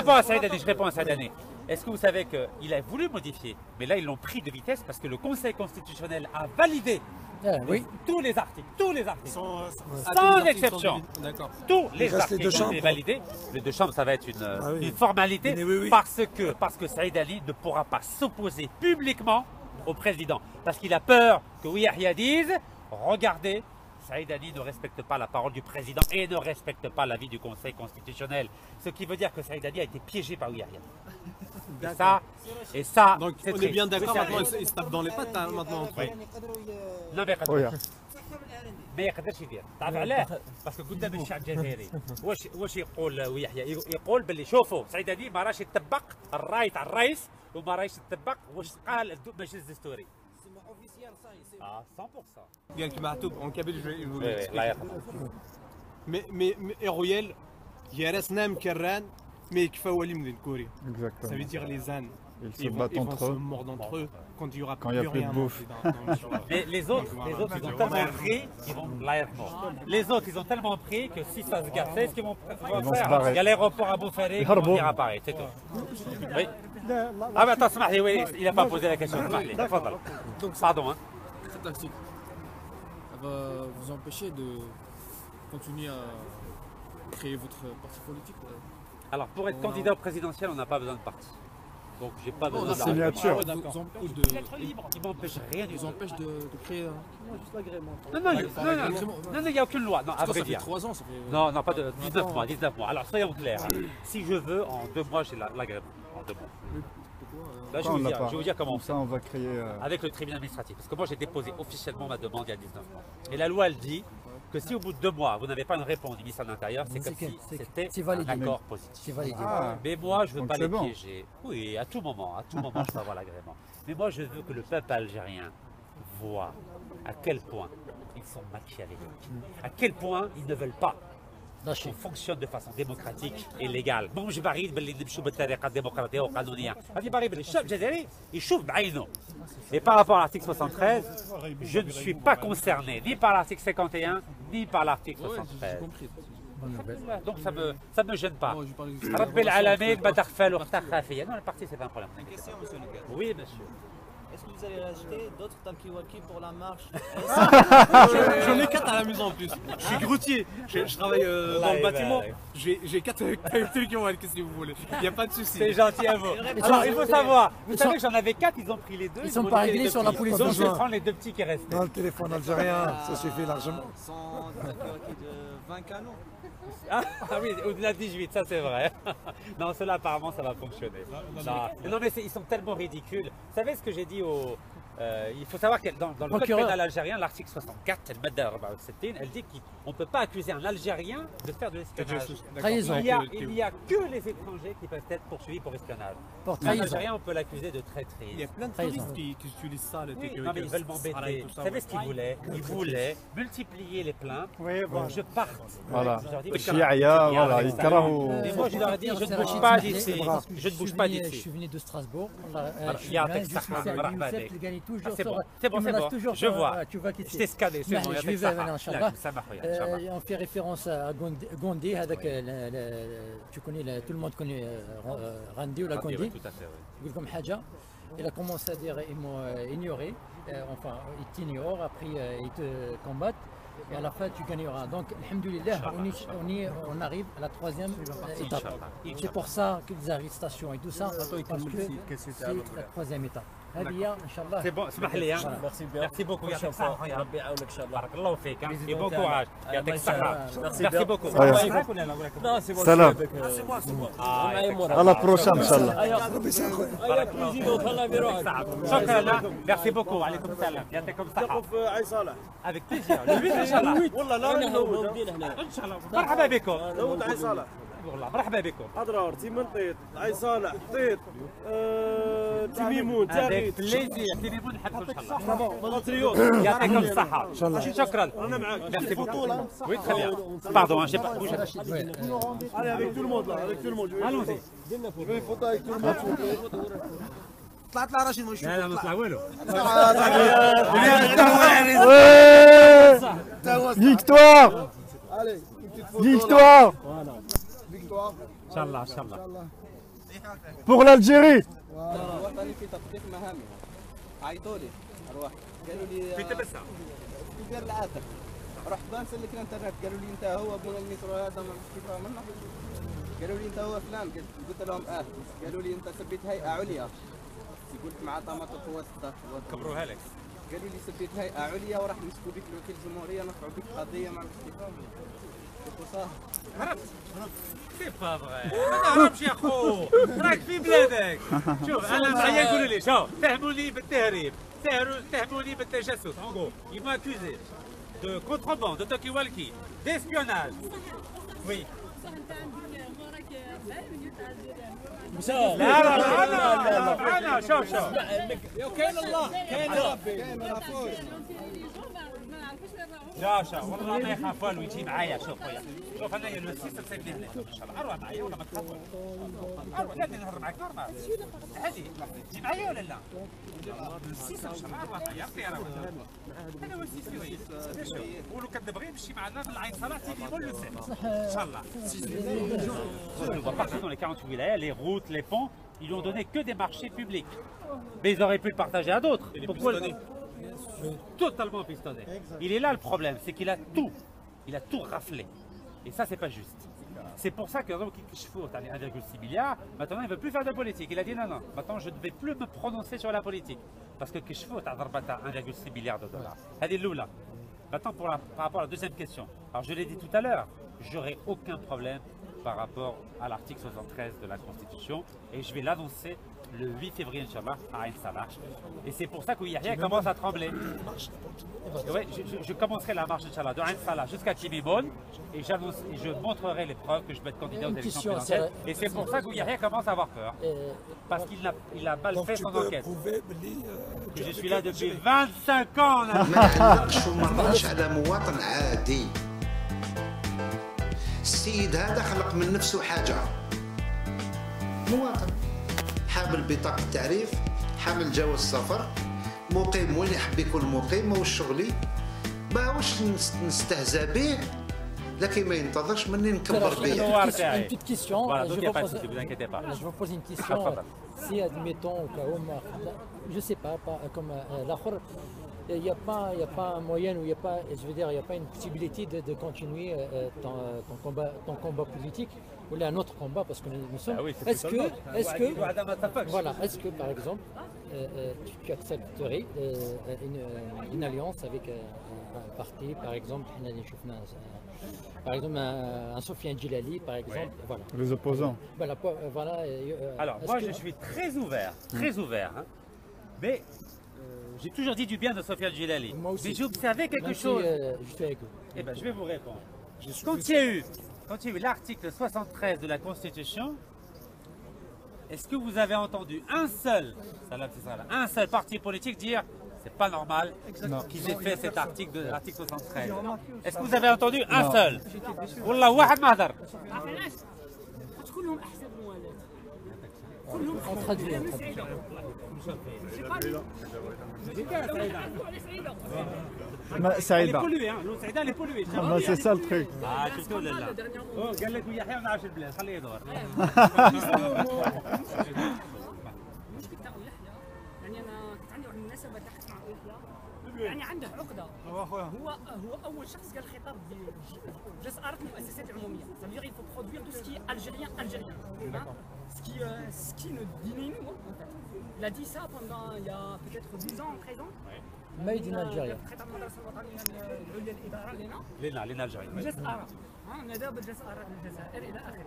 réponds à Saïd Adani. Est-ce que vous savez qu'il a voulu modifier, mais là ils l'ont pris de vitesse parce que le Conseil constitutionnel a validé tous les articles, sans exception. Tous les articles ont été validés. Les deux chambres, ça va être une formalité parce que Saïd Ali ne pourra pas s'opposer publiquement au président parce qu'il a peur que Yahya dise regardez, Saïd Ali ne respecte pas la parole du président et ne respecte pas l'avis du Conseil constitutionnel. Ce qui veut dire que Saïd Ali a été piégé par Yahya. Et ça, donc on est bien d'accord maintenant, il se tape dans les pattes maintenant. Non ما يقدرش يدير تعرف علاه باسكو قدام الشعب الجزائري واش يقول ويحيى يقول باللي شوفوا سعيد علي ما راهش يتبق الراي تاع الرئيس وما راهش يتبق واش قال المجلس الدستوري 100%. قال كيما معتوب اون كابيل لا مي رويال يا راس نام كران mais qu'il faut aller me courir. Exactement. Ça veut dire les ânes. Ils vont se mordre entre eux quand il y aura plus rien à manger. Mais les autres, ils ont tellement pris qu'ils vont les autres, ils ont tellement pris que si ça se gâte, c'est ce qu'ils vont faire. Il y a l'aéroport à Boufaré qui vont venir à Paris, c'est tout. Oui. Ah mais attends, Smahli, oui, il n'a pas posé la question. Smahli, pardon. Cette tactique, ça va vous empêcher de continuer à créer votre parti politique. Alors pour être candidat au présidentiel, on n'a pas besoin de parti. Donc j'ai pas besoin de signature. Il m'empêche rien du tout. Vous empêche de créer juste l'agrément. Non, il n'y a aucune loi. Non, à vrai dire. Ça fait 3 ans, ça fait... Non, pas de 19 mois. Alors soyons clairs. Si je veux, en 2 mois, j'ai l'agrément. En 2 mois. Là, je vais vous dire comment ça on va créer. Avec le tribunal administratif. Parce que moi j'ai déposé officiellement ma demande il y a 19 mois. Et la loi elle dit que si au bout de 2 mois vous n'avez pas une réponse du ministère de l'Intérieur, c'est comme si c'était un accord positif. Mais moi je ne veux pas les piéger. Oui, à tout moment je peux avoir l'agrément. Mais moi je veux que le peuple algérien voit à quel point ils sont machiavéliques, à quel point ils ne veulent pas qu'on fonctionne de façon démocratique et légale. Bon, je barre باللي نمشوا بالطريقه الديمقراطيه والقانونيه. هذه barre باللي الشعب الجزائري يشوف بعينه. Et par rapport à l'article 73, je ne suis pas concerné ni par l'article 51 ni par l'article 73. Donc ça me gêne pas. رب العالمين ما تغفل واختار خافية. Non, le parti c'est pas un problème. Question, monsieur le gars. Oui, monsieur. Est-ce que vous allez rajouter d'autres talkie-walkie pour la marche? J'en ai 4 à la maison en plus. Je suis grutier, je travaille dans le bâtiment. J'ai 4 talkie-walkie si vous voulez. Il n'y a pas de souci. C'est gentil à vous. Alors il faut savoir, vous savez que j'en avais 4, ils ont pris les 2. Ils sont pas réglés sur la police. Donc je vais prendre les 2 petits qui restent. Dans le téléphone algérien, ça suffit largement. Sans talkie-walkie de 20 canons. Ah oui, au-delà de 18, ça c'est vrai. Non, cela apparemment ça va fonctionner. Non mais ils sont tellement ridicules. Vous savez ce que j'ai dit au... il faut savoir que dans le code pénal algérien, l'article 64, elle dit qu'on ne peut pas accuser un Algérien de faire de l'espionnage. Il n'y a que les étrangers qui peuvent être poursuivis pour espionnage. Un Algérien, on peut l'accuser de traîtrise. Il y a plein de touristes qui utilisent ça. Non mais ils veulent m'embêter. Vous savez ce qu'ils voulaient? Ils voulaient multiplier les plaintes pour que je parte. Voilà. Voilà, et moi je leur ai dit, je ne bouge pas d'ici. Je ne bouge pas d'ici. Je suis venu de Strasbourg. C'est bon, je vois. Je t'ai scanné, c'est bon. On fait référence à Gondé, tu connais, tout le monde connaît Randi ou la Gondé. Comme Hadja. Il a commencé à dire ils m'ont ignoré, enfin ils t'ignorent, après ils te combattent. Et à la fin tu gagneras. Donc, alhamdoulilah, on arrive à la 3e étape. C'est pour ça que les arrestations et tout ça, parce que c'est la 3e étape. C'est bon, merci beaucoup. بارك الله فيك. Et bon courage. Merci beaucoup. Non, c'est bon. Salam. À la prochaine, Inch'Allah. شكرا. Merci beaucoup. عليكم السلام. يعطيكم الصحة. Avec plaisir. Le 8 Inch'Allah. والله لا موجودين هنا. إن شاء الله. مرحبا بكم. داوود عي صالح. والله مرحبا بكم. أضرار تيمون طيط عي صالح طيط تيميمون Avec plaisir. تيميمون نحبكم إن شاء الله. بطريوت. يعطيكم الصحة. شكرا. أنا معاك. Merci beaucoup. Oui, très bien. Pardon, j'ai pas bougé. Allez, avec tout le monde là, avec tout le monde. Allons-y. Je veux une photo avec tout le monde. طلع رشيد مش لا ما طلع والو. Victoire. Allez, Victoire. Victoire. إن شاء الله. Pour l'Algérie. وطني في تطبيق مهامها عيطوا لي اروح قالوا لي في تبسم في دير العاتق رحت بنسلك الانترنت قالوا لي انت هو ابن المترو هذا ما كيف منه قالوا لي انت هو فلان قلت لهم قالوا لي انت سبيت هيئه عليا قلت مع طامات القوات كبروها لك قالوا لي سبيت هيئه عليا وراح يمسكوا بك الوكيل الجمهوريه نرفعوا بك قضيه مع الاستيفاء هربت سي با فغي ما نهربش يا خو راك في بلادك شوف انا معايا يقولوا لي شوف اتهموني بالتهريب اتهموني بالتجسس en gros ils m'ont accusé de contrebande de talkie walkie d'espionnage oui لا لا لا انا شوف كاين الله كاين ربي شوف والله ما يخاف والو يجي معايا شوف خويا شوف انايا السيستم سايبني هنا ان شاء الله اروح معايا ولا ما تخافوش اروح لا نهضر معاك نورمال عادي تجي معايا ولا لا السيستم ان شاء الله اروح معايا اختي انا هو السيستم ولو كان تبغي نمشي معنا في العين صلاح تيجي يقول له ان شاء الله partout dans les 48 wilayas, les routes, les ponts, ils lui ont donné que des marchés publics. Mais ils auraient pu le partager à d'autres. Pourquoi totalement pistonné. Il est là le problème, c'est qu'il a tout raflé. Et ça, c'est pas juste. C'est pour ça que Kishfour a 1,6 milliard, maintenant il ne veut plus faire de politique. Il a dit non, maintenant je ne vais plus me prononcer sur la politique. Parce que Kishfour a 1,6 milliard de dollars. Elle est là. Maintenant, par rapport à la deuxième question. Alors je l'ai dit tout à l'heure, j'aurai aucun problème par rapport à l'article 73 de la Constitution et je vais l'annoncer le 8 février, Inch'Allah, à Ain Salah. Et c'est pour ça que Yahya commence à trembler. Ouais, je commencerai la marche, Inch'Allah, de Ain Salah jusqu'à Timimon et je montrerai les preuves que je vais être candidat aux élections présidentielles. Et c'est pour ça que Yahya commence à avoir peur. Parce qu'il a mal fait son enquête. Je suis là depuis 25 ans. السيد هذا خلق من نفسه حاجة مواطن حامل بطاقة التعريف حامل جواز السفر مقيم وين يحب يكون مقيم ما هو شغلي ما هوش نستهزأ به لكن ما ينتظرش مني نكبر به. Une petite question. Je vous pose une question. Si admettons au cas où, je sais pas comme l'autre. Il n'y a pas un moyen ou il n'y a pas, je veux dire, il n'y a pas une possibilité de continuer ton combat politique ou un autre combat parce que nous sommes. Ah oui, est-ce que par exemple tu accepterais une alliance avec un parti, par exemple, un Sofiane Djilali, par exemple, voilà. Les opposants. Voilà. Alors moi je suis très ouvert, hein, mais j'ai toujours dit du bien de Sofiane Djilali. Mais j'ai observé quelque chose. Je suis avec vous. Eh bien, je vais vous répondre. Quand il y a eu l'article 73 de la Constitution, est-ce que vous avez entendu un seul parti politique dire c'est pas normal qu'ils aient fait cet article de l'article 73? Est-ce que vous avez entendu un seul? Wallah, واحد ما هدر. On traduit. سعيدة. سعيدة اللي polluée. C'est ça le truc. شفتوا ولا لا؟ قال لك يحيى ما عرفش البلاد خليه يدور. يعني انا كنت عندي واحد المناسبه ضحكت مع يحيى يعني عنده عقده هو اول شخص قال الخطاب ديال جلس ارت المؤسسات العموميه ça veut dire il faut produire tout ce qui est algérien ce qui nous diminue en fait. Il a dit ça pendant il y a peut-être 10 ans 13 ans. Made in Algeria. لنا الجزائر. جلس ارت نداء بالجلس ارت الجزائر الى اخره.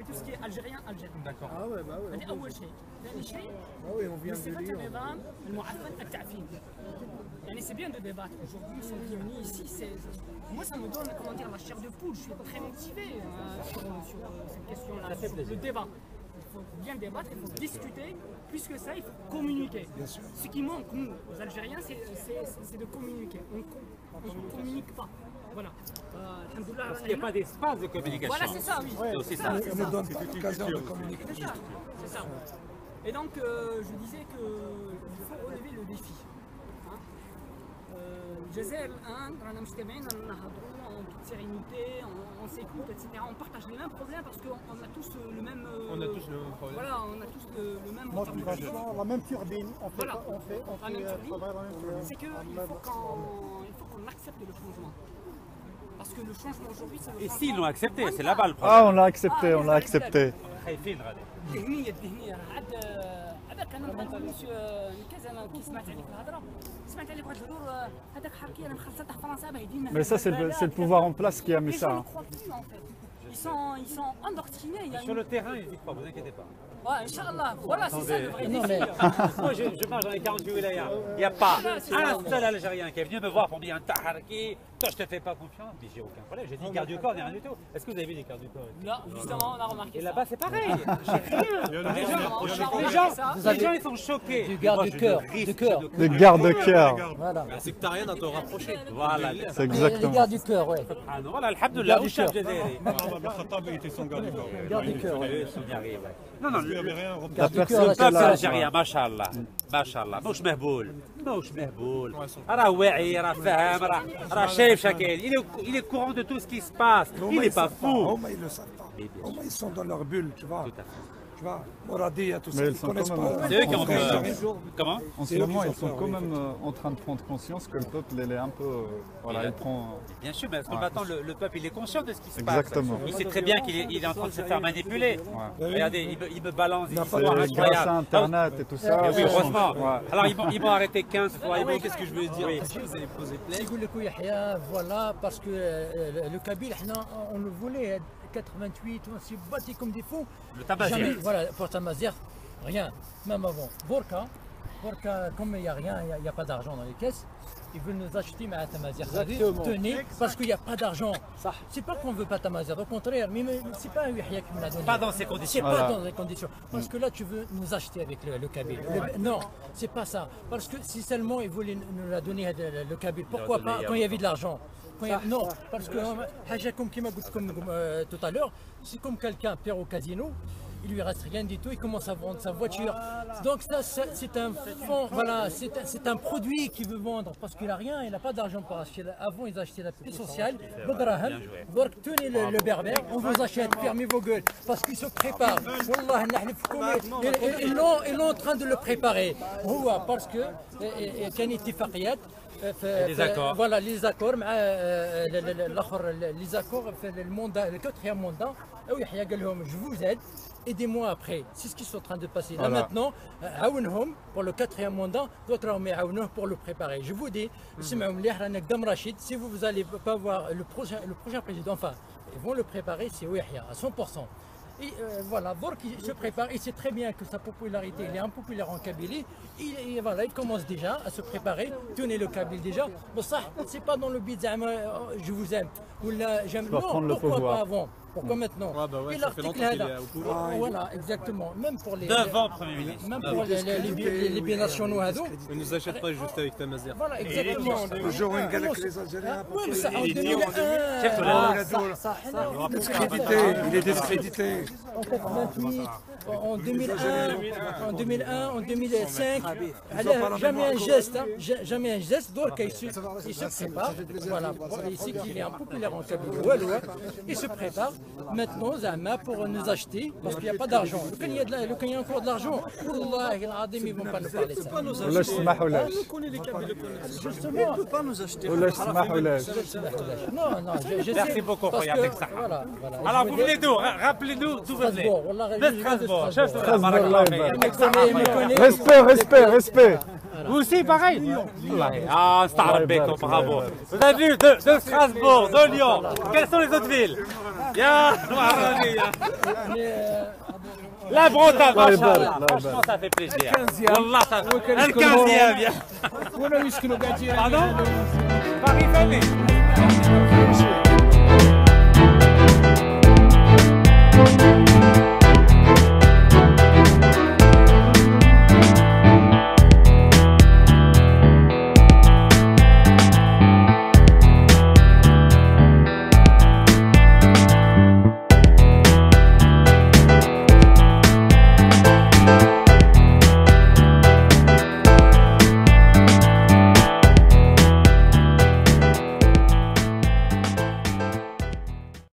tout ce qui est algérien. D'accord. هذه اول شيء. ثاني شيء صفه النظام المعفن التعفين. Yani c'est bien de débattre. Aujourd'hui, nous sommes réunis ici. Moi, ça me donne, comment dire, la chair de poule. Je suis très motivé sur cette question-là, sur le débat. Il faut bien débattre, il faut discuter. Plus que ça, il faut communiquer. Ce qui manque, nous, aux Algériens, c'est de communiquer. On ne communique pas. Voilà. Parce qu'il n'y a pas d'espace de communication. Voilà, c'est ça, oui. C'est aussi ça. On ne donne pas l'occasion de communiquer. C'est ça. Et donc, je disais qu'il faut relever le défi. الجزائر الان رانا مجتمعين رانا نهضروا sérénité, on s'écoute, etc. On partage les mêmes problèmes parce qu'on a tous le même. On a tous le même problème. Voilà, on a tous le même. Motivation, la même turbine. Voilà, la même turbine. C'est qu'il faut qu'on accepte le changement. Parce que le changement aujourd'hui, c'est le changement. Et s'ils l'ont accepté, c'est là-bas le problème. Ah, on l'a accepté, on l'a accepté. هذاك انا كذا انا كي سمعت عليك الهضره سمعت عليك واحد الهضور هذاك حركي انا مخلصه تحت فرنسا باه يدينا. Mais ça, c'est le pouvoir en place qui a mis ça. Ils sont endoctrinés. Sur le terrain, ils disent pas, vous inquiétez pas. Ouais, Inch'Allah, voilà, c'est ça le vrai défi. Moi, je marche dans les 48 wilayas. Il n'y a pas un seul Algérien qui est venu me voir pour me dire un taharki, toi je te fais pas confiance. Mais j'ai aucun problème, j'ai dit garde du corps, rien du tout. Est-ce que vous avez vu des gardes du corps? Non, justement, on a remarqué. Et là-bas, c'est pareil. J'ai rien. Les gens, ils sont choqués. Du garde du cœur. Le garde-cœur. Voilà. C'est que t'as rien à te rapprocher. Voilà. C'est exactement. Les gardes du cœur, ouais. Voilà, alhamdoulilah, au chef Jazairi. Khattab était son garde du corps. Garde du cœur, ouais. Non, non, La le peuple algérien, machallah, machallah, مش مهبول مش مهبول راه واعي راه فاهم راه شايف شكل il est courant de tout ce qui se passe, il n'est pas fou. Ils le savent pas. Ils sont dans leur bulle, tu vois. Tu vois, Moradia, tout ça, Mais ils connaissent pas. C'est eux qui ont comment? En ce moment, ils sont quand même en train de prendre conscience que le peuple, il est un peu. Voilà, il prend. Bien sûr, mais parce que maintenant, le peuple, il est conscient de ce qui se passe. Exactement. Il sait très bien qu'il est en train de se faire manipuler. Regardez, il me balance des histoires Grâce à incroyables. Internet et tout ça. Oui, heureusement. Ouais. Alors, ils m'ont arrêté 15 fois. Qu'est-ce que je veux dire? Est-ce que vous allez poser plainte? يقول لك يحيى voilà parce que le Kabyle on le voulait 88 on s'est battu comme des fous. Le Tamazight. Voilà pour Tamazight rien même avant. Borka comme il n'y a rien, il n'y a pas d'argent dans les caisses. Ils veulent nous acheter à Tamazight. Tenez, parce qu'il n'y a pas d'argent. C'est pas qu'on ne veut pas Tamazight, au contraire, mais c'est pas Yahya qui me l'a donné. Pas dans ces conditions. C'est pas dans ces conditions. Parce que là, tu veux nous acheter avec le Kabyle. Non, c'est pas ça. Parce que si seulement ils voulaient nous la donner le Kabyle, pourquoi pas quand il y avait de l'argent? Non, parce que comme tout à l'heure, c'est comme quelqu'un perd au casino. Il lui reste rien du tout, il commence à vendre sa voiture. Donc ça, c'est un fond, voilà, c'est un produit qu'il veut vendre parce qu'il n'a rien, il n'a pas d'argent pour acheter. Avant, ils achetaient la paix sociale, le draham. Donc tenez le berbère, on vous achète, fermez vos gueules, parce qu'ils se préparent. Wallah, ils sont en train de le préparer. Parce que les accords. Voilà, les accords, les accords, le quatrième mandat, je vous aide, aidez-moi après. C'est ce qui est en train de passer. Là maintenant, pour le quatrième mandat, d'autres pour le préparer. Je vous dis, si vous n'allez pas voir le prochain président, enfin, ils vont le préparer, c'est Yahya à 100%. Et voilà, Bork il se prépare, il sait très bien que sa popularité, il est impopulaire en Kabylie. Voilà, il commence déjà à se préparer, tenez le Kabyle déjà. Mais ça, c'est pas dans le but je vous aime. Ou là, j'aime. Non, pourquoi pas avant? Pourquoi maintenant? Et l'article là, voilà, exactement. Même pour les. Devant Premier ministre. Même pour les binationaux à dos. Ils ne nous achètent pas juste avec Tamazight. Voilà, exactement. Le jour où ils gagnent les Algériens. Oui, mais ça en 2001. Il est discrédité. En 88, en 2001, en 2005, jamais un geste, jamais un geste. Donc il se prépare, voilà, ici qu'il est impopulaire en Kabylie, il se prépare maintenant Zama pour nous acheter parce qu'il n'y a pas d'argent. Quand il y a encore de l'argent, Wallah, ils ne vont pas nous parler de ça. Justement, il ne peut pas nous acheter. Non, je sais. Merci beaucoup, Roya. Voilà. Alors vous venez d'où? Rappelez-nous d'où vous venez. De Strasbourg. Respect. Vous aussi, pareil? Ah, bravo. Vous avez vu, de Strasbourg, de Lyon. Quelles sont les autres villes? La Bretagne, franchement, ça fait plaisir. Wallah, ça fait un 15e. Pardon? Paris Famille.